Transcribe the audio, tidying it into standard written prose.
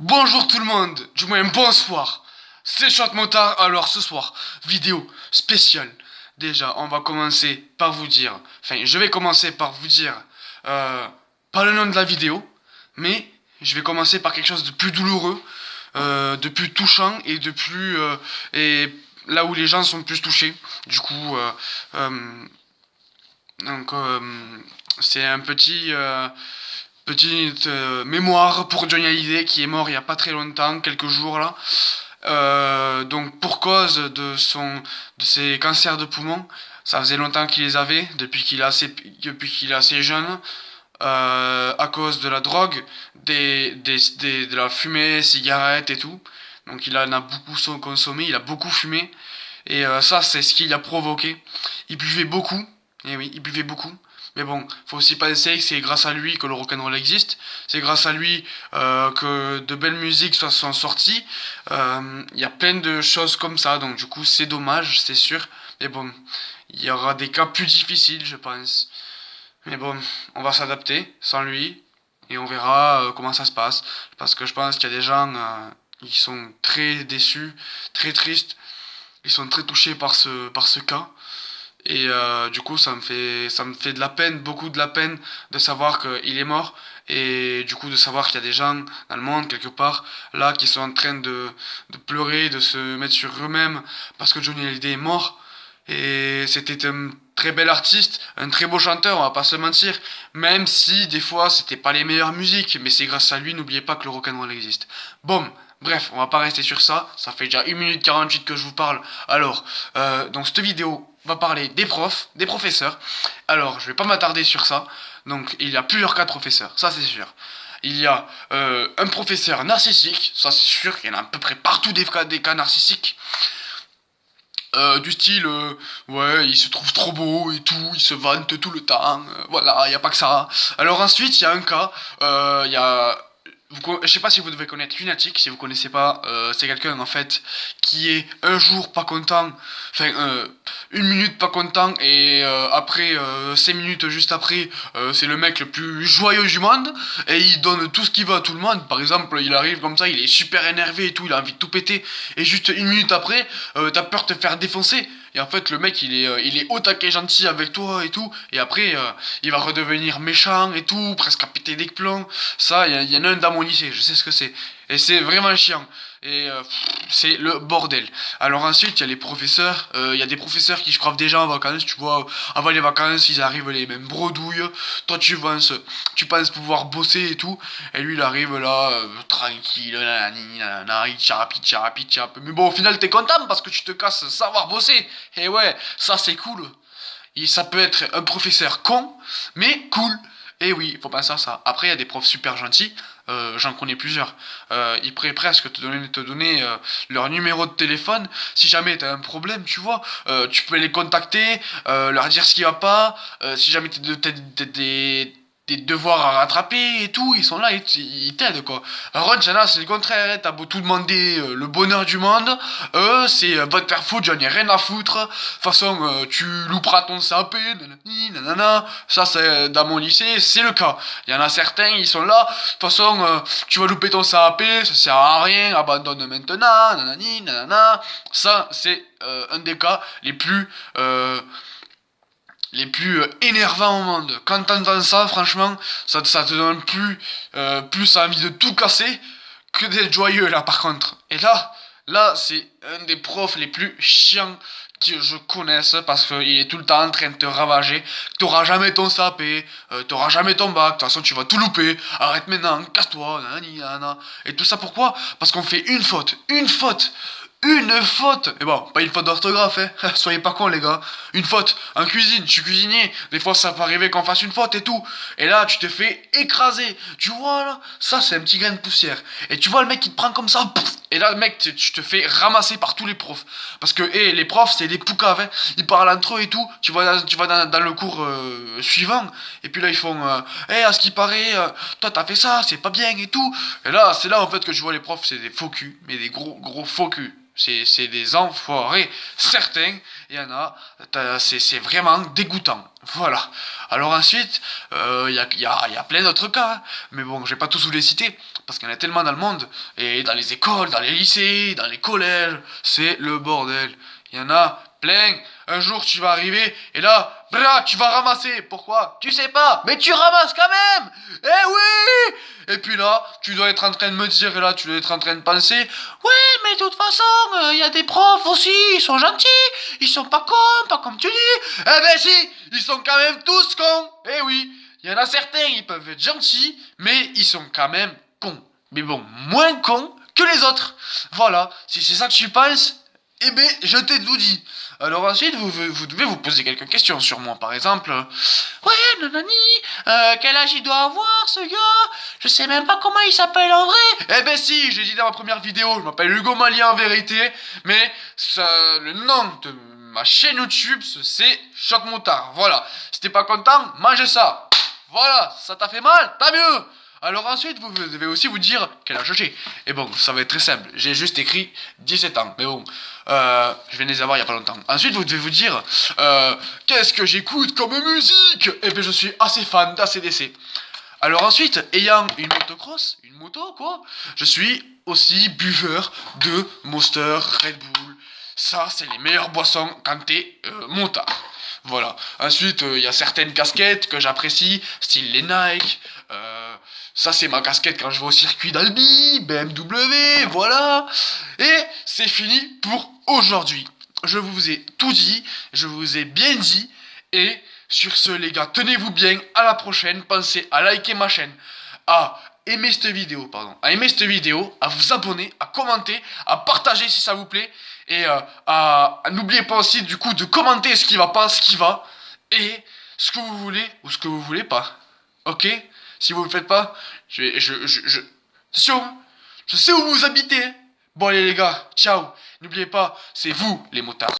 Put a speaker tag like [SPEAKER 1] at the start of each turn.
[SPEAKER 1] Bonjour tout le monde, du moins bonsoir. C'est Chante-Motard, alors ce soir, vidéo spéciale. Déjà, on va commencer par vous dire, je vais commencer par vous dire, pas le nom de la vidéo, mais je vais commencer par quelque chose de plus douloureux, de plus touchant et de plus, et là où les gens sont plus touchés. Du coup, euh, donc, c'est un petite mémoire pour Johnny Hallyday qui est mort il y a pas très longtemps, quelques jours là. Donc pour cause de ses cancers de poumon, ça faisait longtemps qu'il les avait, depuis qu'il est assez jeune, à cause de la drogue, de la fumée, cigarettes et tout. Donc il en a beaucoup consommé, il a beaucoup fumé. Et ça, c'est ce qui l'a provoqué. Il buvait beaucoup. Et oui, il buvait beaucoup. Mais bon, faut aussi penser que c'est grâce à lui que le rock'n'roll existe. C'est grâce à lui que de belles musiques sont sorties. Il y a plein de choses comme ça. Donc du coup, c'est dommage, c'est sûr. Mais bon, il y aura des cas plus difficiles, je pense. Mais bon, on va s'adapter sans lui. Et on verra comment ça se passe. Parce que je pense qu'il y a des gens qui sont très déçus, très tristes. Ils sont très touchés par ce cas. Et du coup, ça me fait de la peine, beaucoup de la peine de savoir qu'il est mort. Et du coup, de savoir qu'il y a des gens dans le monde, quelque part, là, qui sont en train de pleurer, de se mettre sur eux-mêmes parce que Johnny Hallyday est mort. Et c'était un très bel artiste, un très beau chanteur, on va pas se mentir. Même si des fois c'était pas les meilleures musiques, mais c'est grâce à lui, n'oubliez pas que le rock'n'roll existe. Bon, bref, on va pas rester sur ça. Ça fait déjà 1 minute 48 que je vous parle. Alors, donc cette vidéo va parler des profs, des professeurs. Alors, je vais pas m'attarder sur ça. Donc, il y a plusieurs cas de professeurs, ça c'est sûr. Il y a un professeur narcissique, ça c'est sûr, il y en a à peu près partout des cas narcissiques. Du style, ouais, il se trouve trop beau et tout, il se vante tout le temps, voilà, il n'y a pas que ça. Alors ensuite, il y a un cas, il y a... je sais pas si vous devez connaître Lunatic, si vous connaissez pas, c'est quelqu'un en fait qui est un jour pas content, enfin 1 minute pas content et après 5 minutes juste après c'est le mec le plus joyeux du monde et il donne tout ce qu'il veut à tout le monde. Par exemple, il arrive comme ça, il est super énervé et tout, il a envie de tout péter et juste 1 minute après t'as peur de te faire défoncer. Et en fait, le mec, il est au taquet gentil avec toi et tout. Et après, il va redevenir méchant et tout, presque à péter des plombs. Ça, y en a un dans mon lycée, je sais ce que c'est. Et c'est vraiment chiant. Et c'est le bordel. Alors ensuite, il y a les professeurs. Il y a des professeurs qui se croient déjà en vacances, tu vois. Avant les vacances, ils arrivent les mêmes bredouilles. Toi, tu penses pouvoir bosser et tout. Et lui, il arrive là, tranquille, nanani, nanana, il tchapi. Mais bon, au final, t'es content parce que tu te casses savoir bosser. Et ouais, ça, c'est cool. Et ça peut être un professeur con, mais cool. Et oui, il faut penser à ça. Après, il y a des profs super gentils. J'en connais plusieurs. Ils pourraient presque te donner leur numéro de téléphone. Si jamais tu as un problème, tu vois, tu peux les contacter, leur dire ce qui va pas. Si jamais t'as des devoirs à rattraper et tout, ils sont là, ils t'aident quoi. Ron, Jana, c'est le contraire, hein. T'as beau tout demander le bonheur du monde, c'est va te faire foutre, j'en ai rien à foutre. De toute façon, tu louperas ton CAP, nanani, nanana. Ça, c'est dans mon lycée, c'est le cas. Il y en a certains, ils sont là. De toute façon, tu vas louper ton CAP, ça sert à rien, abandonne maintenant, nanani, nanana. Ça, c'est un des cas les plus énervants au monde. Quand t'entends ça, franchement, ça te donne plus envie de tout casser que d'être joyeux, là, par contre. Et là, c'est un des profs les plus chiants que je connaisse parce qu'il est tout le temps en train de te ravager. T'auras jamais ton CAP, t'auras jamais ton bac, de toute façon tu vas tout louper. Arrête maintenant, casse-toi, nanani, nanana. Et tout ça pourquoi? Parce qu'on fait une faute. Et bon, pas une faute d'orthographe, hein. Soyez pas cons, les gars. Une faute. En cuisine, je suis cuisinier. Des fois, ça peut arriver qu'on fasse une faute et tout. Et là, tu te fais écraser. Tu vois, là, ça, c'est un petit grain de poussière. Et tu vois le mec qui te prend comme ça. Et là, mec, tu te fais ramasser par tous les profs. Parce que, les profs, c'est des poucaves, hein. Ils parlent entre eux et tout. Tu vas dans le cours suivant. Et puis là, ils font, à ce qui paraît, toi, t'as fait ça, c'est pas bien et tout. Et là, c'est là, en fait, que je vois les profs, c'est des faux culs. Mais des gros faux culs. C'est des enfoirés certains. Il y en a, c'est vraiment dégoûtant. Voilà. Alors ensuite, il y a plein d'autres cas, hein. Mais bon, je vais pas tous vous les citer, parce qu'il y en a tellement dans le monde, et dans les écoles, dans les lycées, dans les collèges, c'est le bordel. Il y en a plein. Un jour, tu vas arriver, et là, tu vas ramasser. Pourquoi? Tu sais pas, mais tu ramasses quand même. Eh oui. Et puis là, tu dois être en train de me dire, et là, tu dois être en train de penser, ouais, mais de toute façon, il y a des profs aussi, ils sont gentils, ils sont pas cons, pas comme tu dis. Eh ben si, ils sont quand même tous cons. Eh oui, il y en a certains, ils peuvent être gentils, mais ils sont quand même cons. Mais bon, moins cons que les autres. Voilà, si c'est ça que tu penses, eh ben, je t'ai tout dit. Alors ensuite, vous devez vous poser quelques questions sur moi. Par exemple, ouais, nanani, quel âge il doit avoir ce gars? Je sais même pas comment il s'appelle en vrai. Eh ben si, j'ai dit dans ma première vidéo, je m'appelle Hugo Malien en vérité, mais le nom de ma chaîne YouTube, c'est Choc Moutard. Voilà, si t'es pas content, mange ça. Voilà, ça t'a fait mal, tant mieux. Alors ensuite, vous devez aussi vous dire quel âge j'ai. Et bon, ça va être très simple. J'ai juste écrit 17 ans. Mais bon, je viens de les avoir il y a pas longtemps. Ensuite, vous devez vous dire qu'est-ce que j'écoute comme musique. Et bien, je suis assez fan d'ACDC. Alors ensuite, ayant une motocross, une moto quoi, je suis aussi buveur de Monster, Red Bull. Ça, c'est les meilleures boissons quand t'es motard. Voilà. Ensuite, il y a certaines casquettes que j'apprécie, style les Nike. Ça, c'est ma casquette quand je vais au circuit d'Albi, BMW, voilà. Et c'est fini pour aujourd'hui. Je vous ai tout dit, je vous ai bien dit. Et sur ce, les gars, tenez-vous bien. À la prochaine. Pensez à liker ma chaîne, à aimer cette vidéo, à vous abonner, à commenter, à partager si ça vous plaît. Et n'oubliez pas aussi du coup de commenter ce qui va pas, ce qui va, et ce que vous voulez ou ce que vous voulez pas. Ok? Si vous le faites pas, attention, je sais où vous habitez. Bon allez les gars, ciao. N'oubliez pas, c'est vous les motards.